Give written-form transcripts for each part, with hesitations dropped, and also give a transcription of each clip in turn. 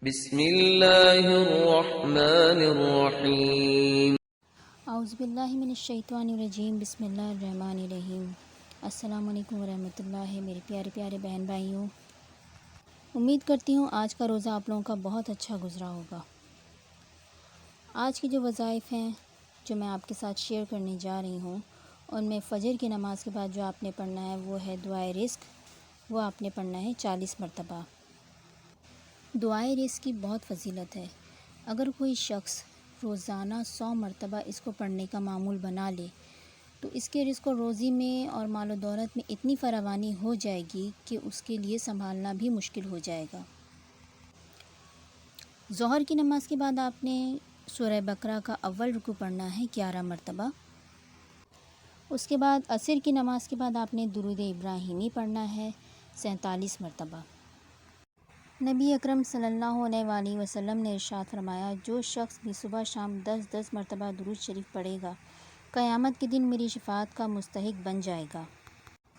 بسم اللہ الرحمن الرحیم۔ اعوذ باللہ من الشیطان الرجیم، بسم اللہ الرحمن الرحیم۔ السلام علیکم ورحمۃ اللہ، میرے پیارے پیارے بہن بھائیوں، امید کرتی ہوں آج کا روزہ آپ لوگوں کا بہت اچھا گزرا ہوگا۔ آج کی جو وظائف ہیں جو میں آپ کے ساتھ شیئر کرنے جا رہی ہوں، ان میں فجر کی نماز کے بعد جو آپ نے پڑھنا ہے وہ ہے دعائے رزق۔ وہ آپ نے پڑھنا ہے 40 مرتبہ۔ دعائے رزق کی بہت فضیلت ہے۔ اگر کوئی شخص روزانہ 100 مرتبہ اس کو پڑھنے کا معمول بنا لے تو اس کے رزق و روزی میں اور مال و دولت میں اتنی فراوانی ہو جائے گی کہ اس کے لیے سنبھالنا بھی مشکل ہو جائے گا۔ ظہر کی نماز کے بعد آپ نے سورہ بقرہ کا اول رکوع پڑھنا ہے 11 مرتبہ۔ اس کے بعد عصر کی نماز کے بعد آپ نے درود ابراہیمی پڑھنا ہے 47 مرتبہ۔ نبی اکرم صلی اللہ علیہ وآلہ وسلم نے ارشاد فرمایا، جو شخص بھی صبح شام 10 مرتبہ درود شریف پڑھے گا قیامت کے دن میری شفاعت کا مستحق بن جائے گا۔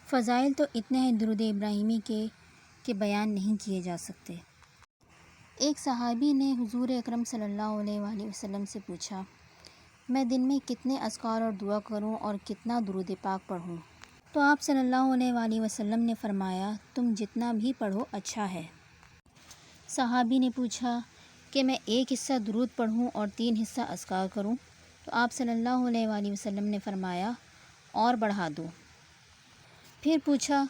فضائل تو اتنے ہیں درود ابراہیمی کے کہ بیان نہیں کیے جا سکتے۔ ایک صحابی نے حضور اکرم صلی اللہ علیہ وآلہ وسلم سے پوچھا، میں دن میں کتنے اذکار اور دعا کروں اور کتنا درود پاک پڑھوں؟ تو آپ صلی اللہ علیہ وآلہ وسلم نے فرمایا، تم جتنا بھی پڑھو اچھا ہے۔ صحابی نے پوچھا کہ میں ایک حصہ درود پڑھوں اور 3 حصہ اذکار کروں؟ تو آپ صلی اللہ علیہ وآلہ وسلم نے فرمایا، اور بڑھا دو۔ پھر پوچھا،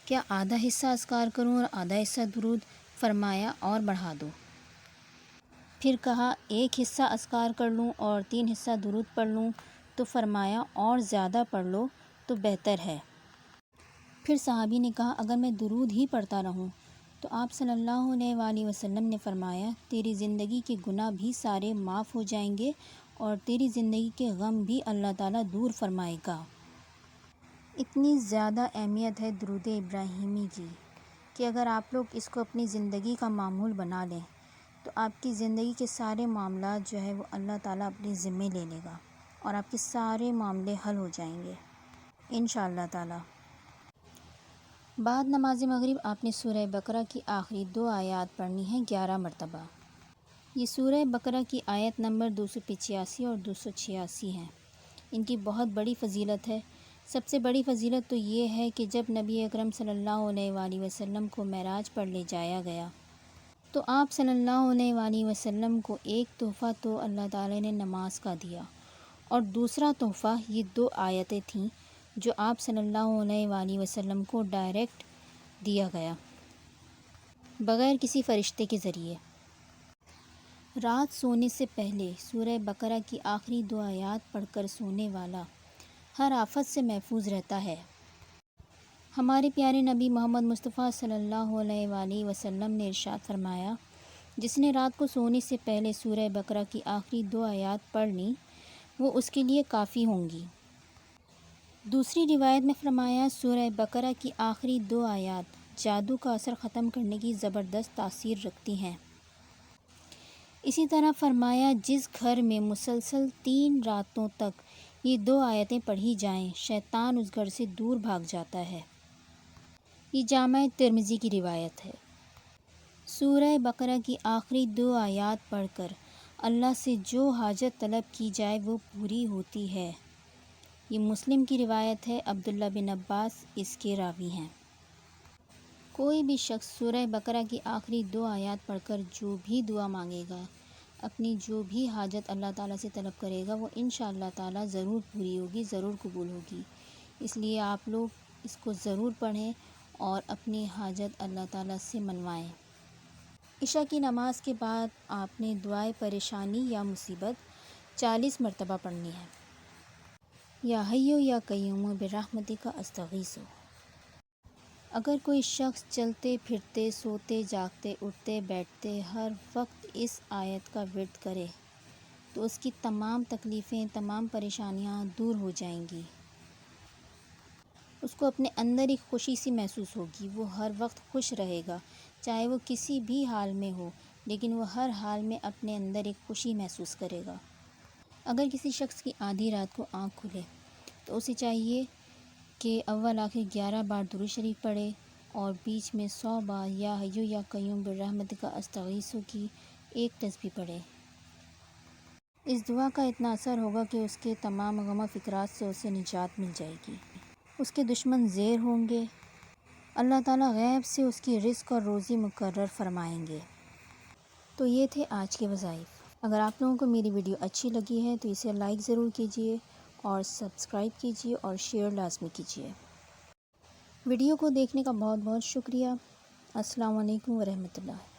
کیا آدھا حصہ اذکار کروں اور آدھا حصہ درود؟ فرمایا، اور بڑھا دو۔ پھر کہا، ایک حصہ اذکار کر لوں اور 3 حصہ درود پڑھ لوں؟ تو فرمایا، اور زیادہ پڑھ لو تو بہتر ہے۔ پھر صحابی نے کہا، اگر میں درود ہی پڑھتا رہوں؟ تو آپ صلی اللہ علیہ وآلہ وسلم نے فرمایا، تیری زندگی کے گناہ بھی سارے معاف ہو جائیں گے اور تیری زندگی کے غم بھی اللہ تعالیٰ دور فرمائے گا۔ اتنی زیادہ اہمیت ہے درود ابراہیمی کی کہ اگر آپ لوگ اس کو اپنی زندگی کا معمول بنا لیں تو آپ کی زندگی کے سارے معاملات جو ہے وہ اللہ تعالیٰ اپنے ذمے لے لے گا اور آپ کے سارے معاملے حل ہو جائیں گے انشاءاللہ تعالیٰ۔ بعد نماز مغرب آپ نے سورہ بقرہ کی آخری 2 آیات پڑھنی ہیں 11 مرتبہ۔ یہ سورہ بقرہ کی آیت نمبر 285 اور 286 ہیں۔ ان کی بہت بڑی فضیلت ہے۔ سب سے بڑی فضیلت تو یہ ہے کہ جب نبی اکرم صلی اللہ علیہ وآلہ وسلم کو معراج پر لے جایا گیا تو آپ صلی اللہ علیہ وآلہ وسلم کو ایک تحفہ تو اللہ تعالی نے نماز کا دیا اور دوسرا تحفہ یہ 2 آیتیں تھیں جو آپ صلی اللہ علیہ وآلہ وسلم کو ڈائریکٹ دیا گیا بغیر کسی فرشتے کے ذریعے۔ رات سونے سے پہلے سورہ بقرہ کی آخری 2 آیات پڑھ کر سونے والا ہر آفت سے محفوظ رہتا ہے۔ ہمارے پیارے نبی محمد مصطفیٰ صلی اللہ علیہ وآلہ وسلم نے ارشاد فرمایا، جس نے رات کو سونے سے پہلے سورہ بقرہ کی آخری 2 آیات پڑھ لیں وہ اس کے لیے کافی ہوں گی۔ دوسری روایت میں فرمایا، سورہ بقرہ کی آخری 2 آیات جادو کا اثر ختم کرنے کی زبردست تاثیر رکھتی ہیں۔ اسی طرح فرمایا، جس گھر میں مسلسل 3 راتوں تک یہ 2 آیتیں پڑھی جائیں شیطان اس گھر سے دور بھاگ جاتا ہے۔ یہ جامع ترمذی کی روایت ہے۔ سورہ بقرہ کی آخری 2 آیات پڑھ کر اللہ سے جو حاجت طلب کی جائے وہ پوری ہوتی ہے۔ یہ مسلم کی روایت ہے، عبداللہ بن عباس اس کے راوی ہیں۔ کوئی بھی شخص سورہ بقرہ کی آخری 2 آیات پڑھ کر جو بھی دعا مانگے گا، اپنی جو بھی حاجت اللہ تعالیٰ سے طلب کرے گا وہ انشاءاللہ تعالیٰ ضرور پوری ہوگی، ضرور قبول ہوگی۔ اس لیے آپ لوگ اس کو ضرور پڑھیں اور اپنی حاجت اللہ تعالیٰ سے منوائیں۔ عشاء کی نماز کے بعد آپ نے دعائے پریشانی یا مصیبت 40 مرتبہ پڑھنی ہے۔ یا حیو یا قیوم برحمتک استغیث۔ اگر کوئی شخص چلتے پھرتے، سوتے جاگتے، اٹھتے بیٹھتے ہر وقت اس آیت کا ورد کرے تو اس کی تمام تکلیفیں، تمام پریشانیاں دور ہو جائیں گی۔ اس کو اپنے اندر ایک خوشی سی محسوس ہوگی، وہ ہر وقت خوش رہے گا، چاہے وہ کسی بھی حال میں ہو لیکن وہ ہر حال میں اپنے اندر ایک خوشی محسوس کرے گا۔ اگر کسی شخص کی آدھی رات کو آنکھ کھلے تو اسے چاہیے کہ اول آخر 11 بار درود شریف پڑھے اور بیچ میں 100 بار یا حیو یا قیوم برحمتک استغیث کی ایک تسبیح پڑھے۔ اس دعا کا اتنا اثر ہوگا کہ اس کے تمام غم و فکرات سے اسے نجات مل جائے گی، اس کے دشمن زیر ہوں گے، اللہ تعالیٰ غیب سے اس کی رزق اور روزی مقرر فرمائیں گے۔ تو یہ تھے آج کے وظائف۔ اگر آپ لوگوں کو میری ویڈیو اچھی لگی ہے تو اسے لائک ضرور کیجیے اور سبسکرائب کیجیے اور شیئر لازمی کیجیے۔ ویڈیو کو دیکھنے کا بہت بہت شکریہ۔ السلام علیکم ورحمۃ اللہ۔